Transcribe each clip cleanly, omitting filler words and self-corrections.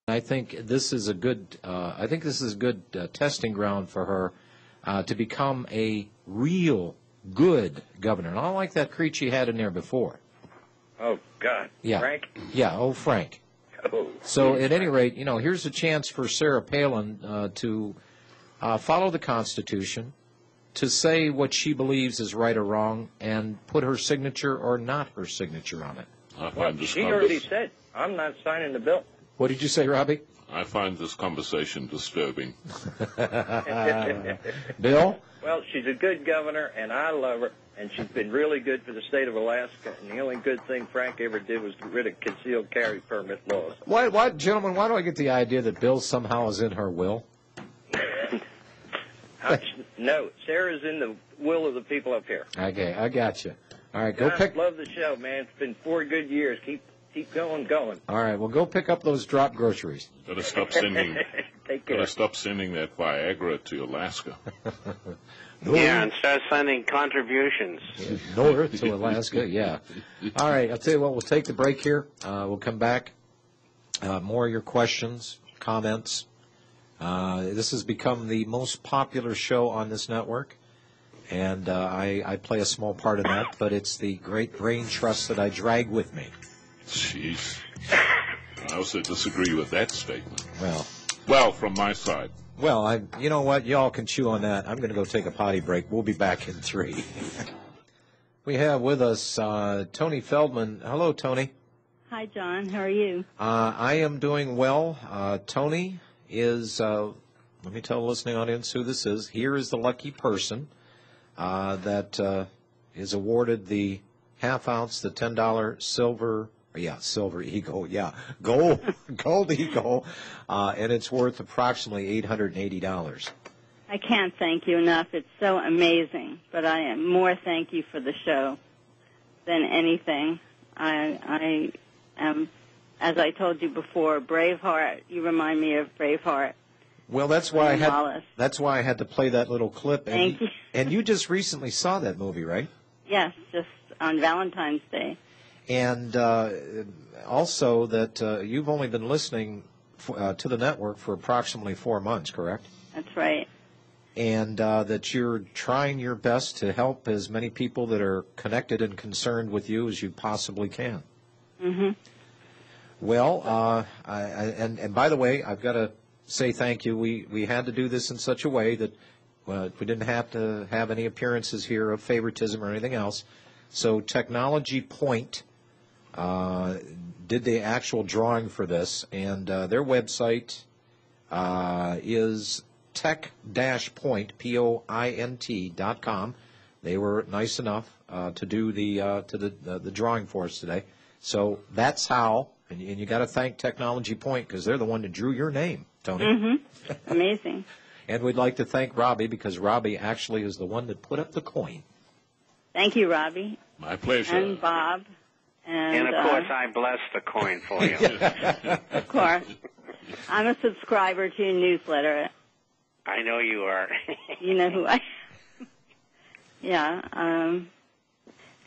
I think this is a good. Testing ground for her to become a real good governor. And I don't like that creature she had in there before. Oh God, yeah, Frank. Yeah, oh Frank. Oh. So at any rate, here's a chance for Sarah Palin to follow the Constitution, to say what she believes is right or wrong, and put her signature or not her signature on it. Well, she already said, I'm not signing the bill. What did you say, Robbie? I find this conversation disturbing. Bill? Well, she's a good governor, and I love her, and she's been really good for the state of Alaska, and the only good thing Frank ever did was get rid of concealed carry permit laws. Gentlemen, why do I get the idea that Bill somehow is in her will? No, Sarah's in the will of the people up here. Okay, I got you. All right, go pick. Love the show, man. It's been 4 good years. Keep going. All right, well, go pick up those drop groceries. Gotta stop sending. Take care. Gotta stop sending that Viagra to Alaska. Yeah, and start sending contributions. North to Alaska, yeah. All right, I'll tell you what, we'll take the break here. We'll come back. More of your questions, comments. This has become the most popular show on this network, and I play a small part in that, but it's the great brain trust that I drag with me. Jeez. I also disagree with that statement. Well, from my side. Well, you know what? Y'all can chew on that. I'm going to go take a potty break. We'll be back in 3. We have with us Tony Feldman. Hello, Tony. Hi, John. How are you? I am doing well. Tony is, let me tell the listening audience who this is. Here is the lucky person that is awarded the half ounce, the $10 silver Eagle, gold Eagle, and it's worth approximately $880. I can't thank you enough. It's so amazing, but I am more thank you for the show than anything. I am, as I told you before, Braveheart. You remind me of Braveheart. Well, that's why I had to play that little clip. Thank you. And you just recently saw that movie, right? Yes, just on Valentine's Day. And also that you've only been listening to the network for approximately 4 months, correct? That's right. And that you're trying your best to help as many people that are connected and concerned with you as you possibly can. Mm-hmm. Well, and by the way, I've got to say thank you. We had to do this in such a way that we didn't have to have any appearances here of favoritism or anything else. So Technology Point did the actual drawing for this, and their website is tech-point, POINT.com. They were nice enough to do the drawing for us today. So that's how, and you got to thank Technology Point because they're the one that drew your name, Tony. Mm-hmm. Amazing. And we'd like to thank Robbie because Robbie actually is the one that put up the coin. Thank you, Robbie. My pleasure. And Bob. And of course, I bless the coin for you. Of course. I'm a subscriber to your newsletter. I know you are. You know who I am. Yeah.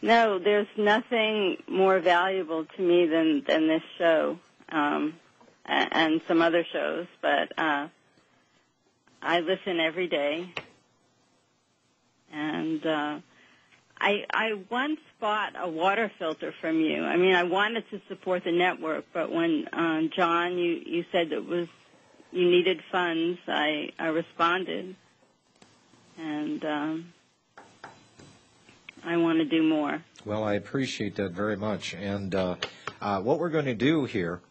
No, there's nothing more valuable to me than this show and some other shows, but I listen every day. And I once bought a water filter from you. I mean, I wanted to support the network, but when, John, you said that you needed funds, I responded. And I want to do more. Well, I appreciate that very much. And what we're going to do here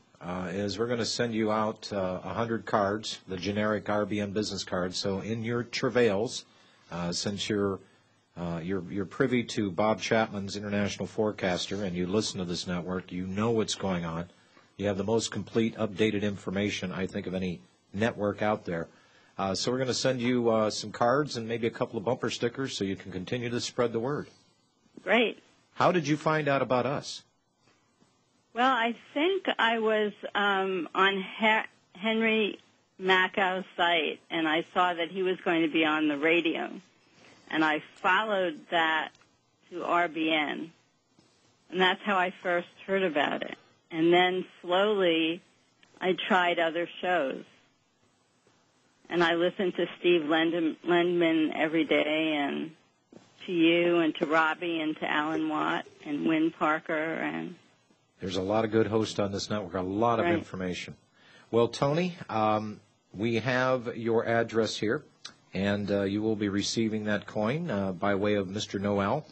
is we're going to send you out 100 cards, the generic RBN business cards. So in your travails, since you're privy to Bob Chapman's International Forecaster and you listen to this network, you know what's going on. You have the most complete, updated information, I think, of any network out there. So we're going to send you some cards and maybe a couple of bumper stickers so you can continue to spread the word. Great. How did you find out about us? Well, I think I was on Henry Mackow's site, and I saw that he was going to be on the radio. And I followed that to RBN. And that's how I first heard about it. And then slowly, I tried other shows. And I listen to Steve Lendman every day, and to you, and to Robbie, and to Alan Watt, and Wynn Parker, and... There's a lot of good hosts on this network, a lot of information. Well, Tony, we have your address here, and you will be receiving that coin by way of Mr. Noel.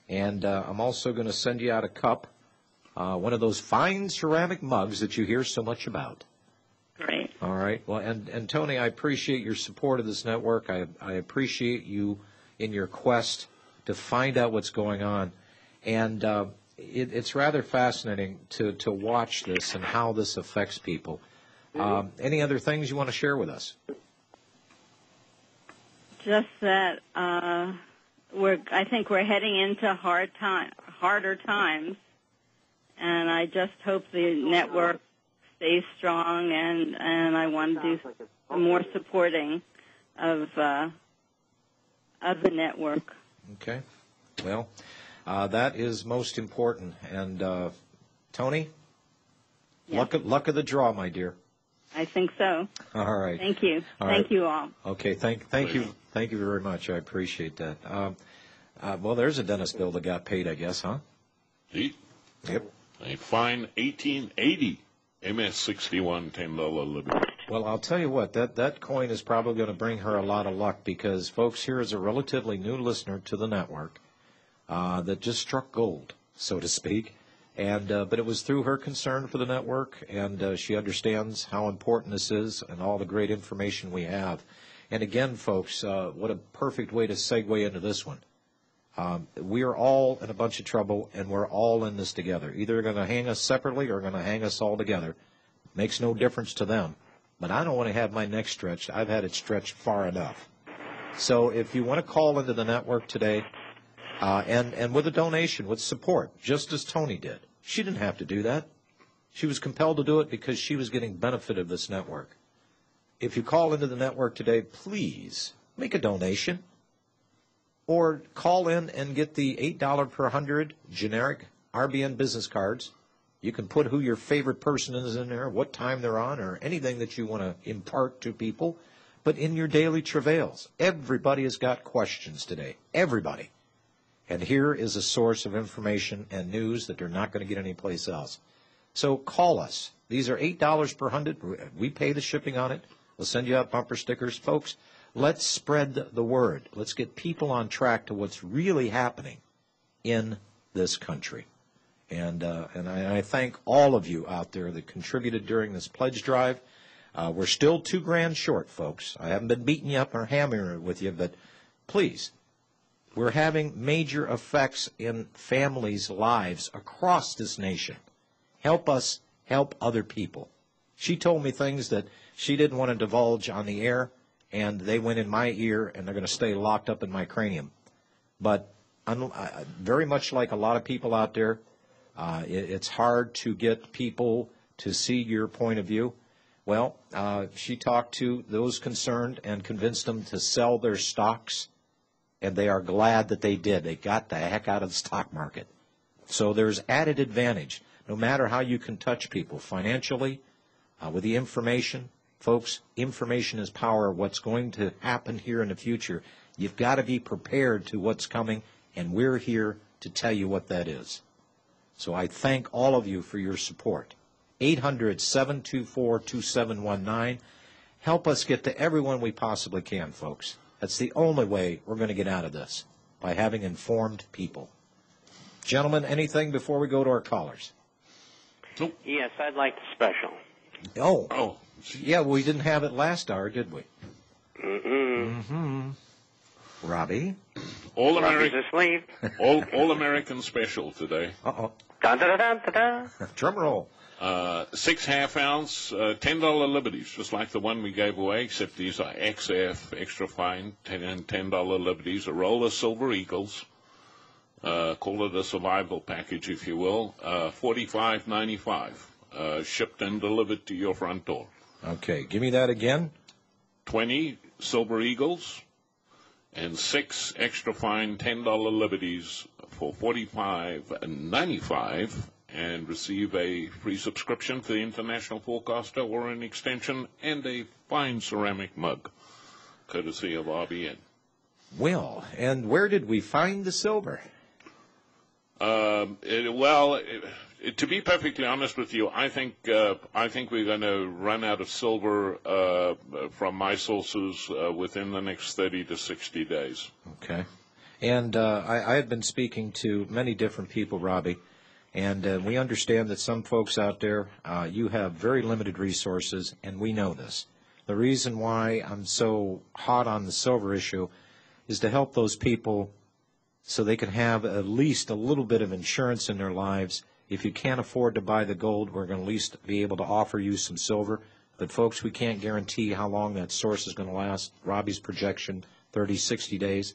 And I'm also going to send you out a cup, one of those fine ceramic mugs that you hear so much about. Great. All right. Well, and Tony, I appreciate your support of this network. I appreciate you in your quest to find out what's going on. And it's rather fascinating to watch this and how this affects people. Any other things you want to share with us? Just that I think we're heading into harder times, and I just hope the network stays strong, and I want to do some more supporting of the network. Okay. Well, that is most important. And Tony, Yes. luck of the draw, my dear. I think so. All right. Thank you. All Thank right. you all. Okay. Thank you very much. I appreciate that. Well, there's a dentist bill that got paid, I guess, huh? See? Yep. A fine 1880 MS61 $10 Liberty. Well, I'll tell you what, that coin is probably going to bring her a lot of luck because, folks, here is a relatively new listener to the network that just struck gold, so to speak. And but it was through her concern for the network, and she understands how important this is and all the great information we have. And again, folks, what a perfect way to segue into this one. We are all in a bunch of trouble, and we're all in this together. Either they're going to hang us separately or going to hang us all together. Makes no difference to them. But I don't want to have my neck stretched. I've had it stretched far enough. So if you want to call into the network today, and with a donation, with support, just as Tony did. She didn't have to do that. She was compelled to do it because she was getting benefit of this network. If you call into the network today, please make a donation. Or call in and get the $8 per 100 generic RBN business cards. You can put who your favorite person is in there, what time they're on, or anything that you want to impart to people. But in your daily travails, everybody has got questions today. Everybody. And here is a source of information and news that they're not going to get anyplace else. So call us. These are $8 per 100. We pay the shipping on it. We'll send you out bumper stickers. Folks, let's spread the word. Let's get people on track to what's really happening in this country. And I thank all of you out there that contributed during this pledge drive. We're still $2,000 short, folks. I haven't been beating you up or hammering it with you, but please, we're having major effects in families' lives across this nation. Help us help other people. She told me things that she didn't want to divulge on the air, and they went in my ear, and they're going to stay locked up in my cranium. But very much like a lot of people out there, it's hard to get people to see your point of view. Well, she talked to those concerned and convinced them to sell their stocks, and they are glad that they did. They got the heck out of the stock market. So there's added advantage, no matter how you can touch people financially, with the information. Folks, information is power. What's going to happen here in the future, you've got to be prepared to what's coming, and we're here to tell you what that is. So I thank all of you for your support. 800-724-2719. Help us get to everyone we possibly can, folks. That's the only way we're going to get out of this, by having informed people. Gentlemen, anything before we go to our callers? Nope. Yes, I'd like the special. Oh. Yeah, we didn't have it last hour, did we? Robbie? All Robbie's American, asleep. all American special today. Uh-oh. Dun, dun, dun, dun, dun. Drum roll. 6 half-ounce, $10 Liberties, just like the one we gave away, except these are XF, extra fine, $10 Liberties, a roll of Silver Eagles. Call it a survival package, if you will. $45.95, shipped and delivered to your front door. Okay, give me that again. 20 Silver Eagles and 6 extra fine $10 Liberties for $45.95. and receive a free subscription to the International Forecaster or an extension and a fine ceramic mug, courtesy of RBN. Well, and where did we find the silver? To be perfectly honest with you, I think we're going to run out of silver from my sources within the next 30 to 60 days. Okay. And I had been speaking to many different people, Robbie, and we understand that some folks out there, you have very limited resources, and we know this. The reason why I'm so hot on the silver issue is to help those people so they can have at least a little bit of insurance in their lives. If you can't afford to buy the gold, we're going to at least be able to offer you some silver. But, folks, we can't guarantee how long that source is going to last. Robbie's projection, 30, 60 days.